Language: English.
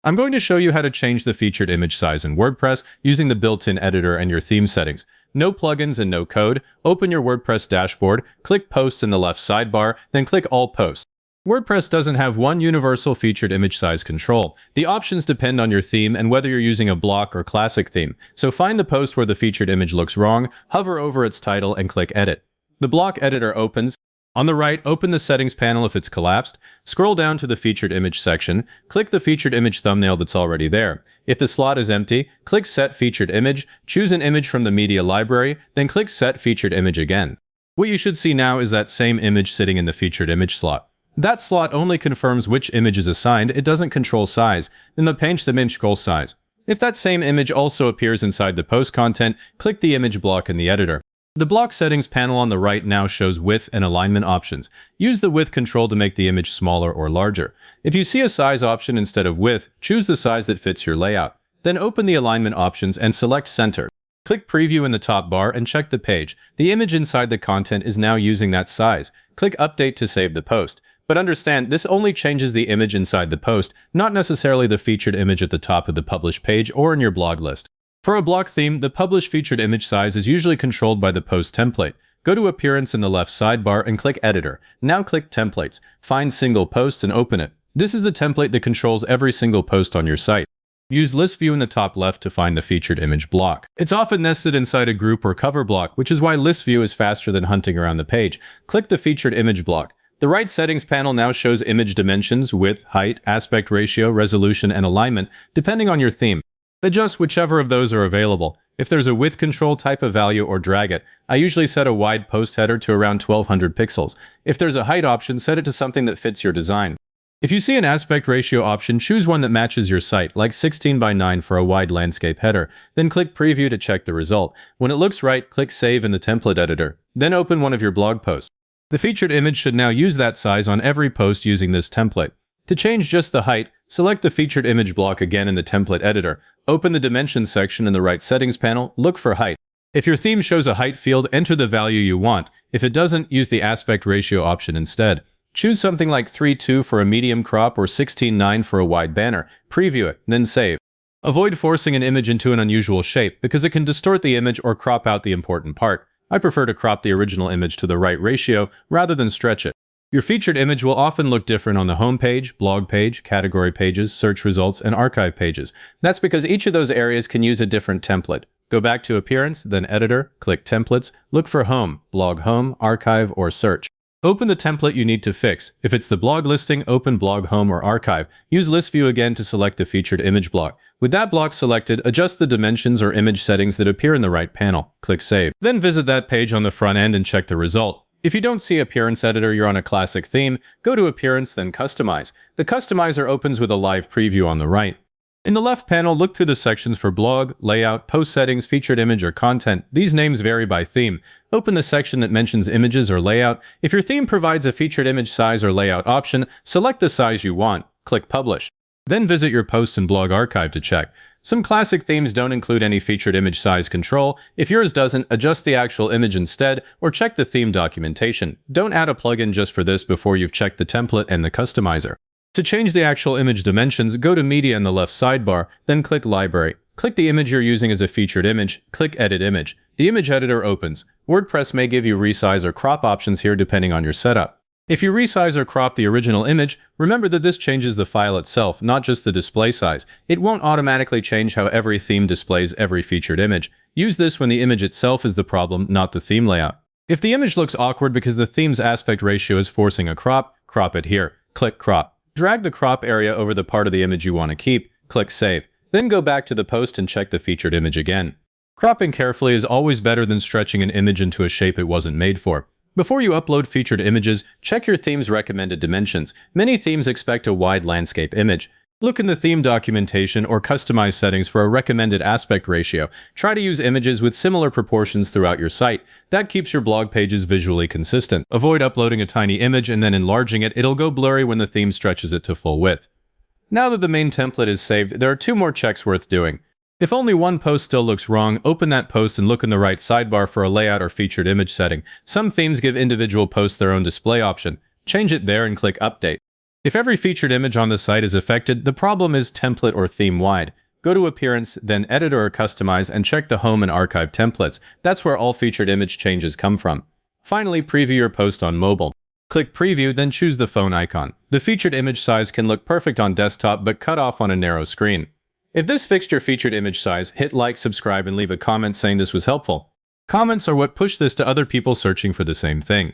I'm going to show you how to change the featured image size in WordPress using the built-in editor and your theme settings. No plugins and no code. Open your WordPress dashboard, click Posts in the left sidebar, then click All Posts. WordPress doesn't have one universal featured image size control. The options depend on your theme and whether you're using a block or classic theme. So find the post where the featured image looks wrong, hover over its title, and click Edit. The block editor opens. On the right, open the settings panel if it's collapsed. Scroll down to the featured image section. Click the featured image thumbnail that's already there. If the slot is empty, click Set Featured Image, choose an image from the media library, then click Set Featured Image again. What you should see now is that same image sitting in the featured image slot. That slot only confirms which image is assigned, it doesn't control size. Then the Change the image scroll size. If that same image also appears inside the post content, click the image block in the editor. The block settings panel on the right now shows width and alignment options. Use the width control to make the image smaller or larger. If you see a size option instead of width, choose the size that fits your layout. Then open the alignment options and select center. Click preview in the top bar and check the page. The image inside the content is now using that size. Click update to save the post. But understand, this only changes the image inside the post, not necessarily the featured image at the top of the published page or in your blog list. For a block theme, the published featured image size is usually controlled by the post template. Go to Appearance in the left sidebar and click Editor. Now click Templates. Find Single Posts and open it. This is the template that controls every single post on your site. Use List View in the top left to find the featured image block. It's often nested inside a group or cover block, which is why List View is faster than hunting around the page. Click the featured image block. The right settings panel now shows image dimensions, width, height, aspect ratio, resolution, and alignment, depending on your theme. Adjust whichever of those are available. If there's a width control, type a value or drag it. I usually set a wide post header to around 1200 pixels. If there's a height option, set it to something that fits your design. If you see an aspect ratio option, choose one that matches your site, like 16:9 for a wide landscape header. Then click Preview to check the result. When it looks right, click Save in the template editor. Then open one of your blog posts. The featured image should now use that size on every post using this template. To change just the height, select the featured image block again in the template editor. Open the dimensions section in the right settings panel, look for height. If your theme shows a height field, enter the value you want. If it doesn't, use the aspect ratio option instead. Choose something like 3:2 for a medium crop or 16:9 for a wide banner. Preview it, then save. Avoid forcing an image into an unusual shape because it can distort the image or crop out the important part. I prefer to crop the original image to the right ratio rather than stretch it. Your featured image will often look different on the home page, blog page, category pages, search results, and archive pages. That's because each of those areas can use a different template. Go back to Appearance, then Editor, click Templates, look for Home, Blog Home, Archive, or Search. Open the template you need to fix. If it's the blog listing, open Blog Home or Archive. Use List View again to select the featured image block. With that block selected, adjust the dimensions or image settings that appear in the right panel. Click Save. Then visit that page on the front end and check the result. If you don't see Appearance Editor, you're on a classic theme, go to Appearance, then Customize. The Customizer opens with a live preview on the right. In the left panel, look through the sections for blog, layout, post settings, featured image, or content. These names vary by theme. Open the section that mentions images or layout. If your theme provides a featured image size or layout option, select the size you want. Click Publish. Then visit your post and blog archive to check. Some classic themes don't include any featured image size control. If yours doesn't, adjust the actual image instead, or check the theme documentation. Don't add a plugin just for this before you've checked the template and the customizer. To change the actual image dimensions, go to Media in the left sidebar, then click Library. Click the image you're using as a featured image, click Edit Image. The image editor opens. WordPress may give you resize or crop options here depending on your setup. If you resize or crop the original image, remember that this changes the file itself, not just the display size. It won't automatically change how every theme displays every featured image. Use this when the image itself is the problem, not the theme layout. If the image looks awkward because the theme's aspect ratio is forcing a crop, crop it here. Click Crop. Drag the crop area over the part of the image you want to keep. Click Save. Then go back to the post and check the featured image again. Cropping carefully is always better than stretching an image into a shape it wasn't made for. Before you upload featured images, check your theme's recommended dimensions. Many themes expect a wide landscape image. Look in the theme documentation or customize settings for a recommended aspect ratio. Try to use images with similar proportions throughout your site. That keeps your blog pages visually consistent. Avoid uploading a tiny image and then enlarging it. It'll go blurry when the theme stretches it to full width. Now that the main template is saved, there are two more checks worth doing. If only one post still looks wrong, open that post and look in the right sidebar for a layout or featured image setting. Some themes give individual posts their own display option. Change it there and click Update. If every featured image on the site is affected, the problem is template or theme-wide. Go to Appearance, then Editor or Customize, and check the Home and Archive templates. That's where all featured image changes come from. Finally, preview your post on mobile. Click Preview, then choose the phone icon. The featured image size can look perfect on desktop but cut off on a narrow screen. If this fixed your featured image size, hit like, subscribe, and leave a comment saying this was helpful. Comments are what push this to other people searching for the same thing.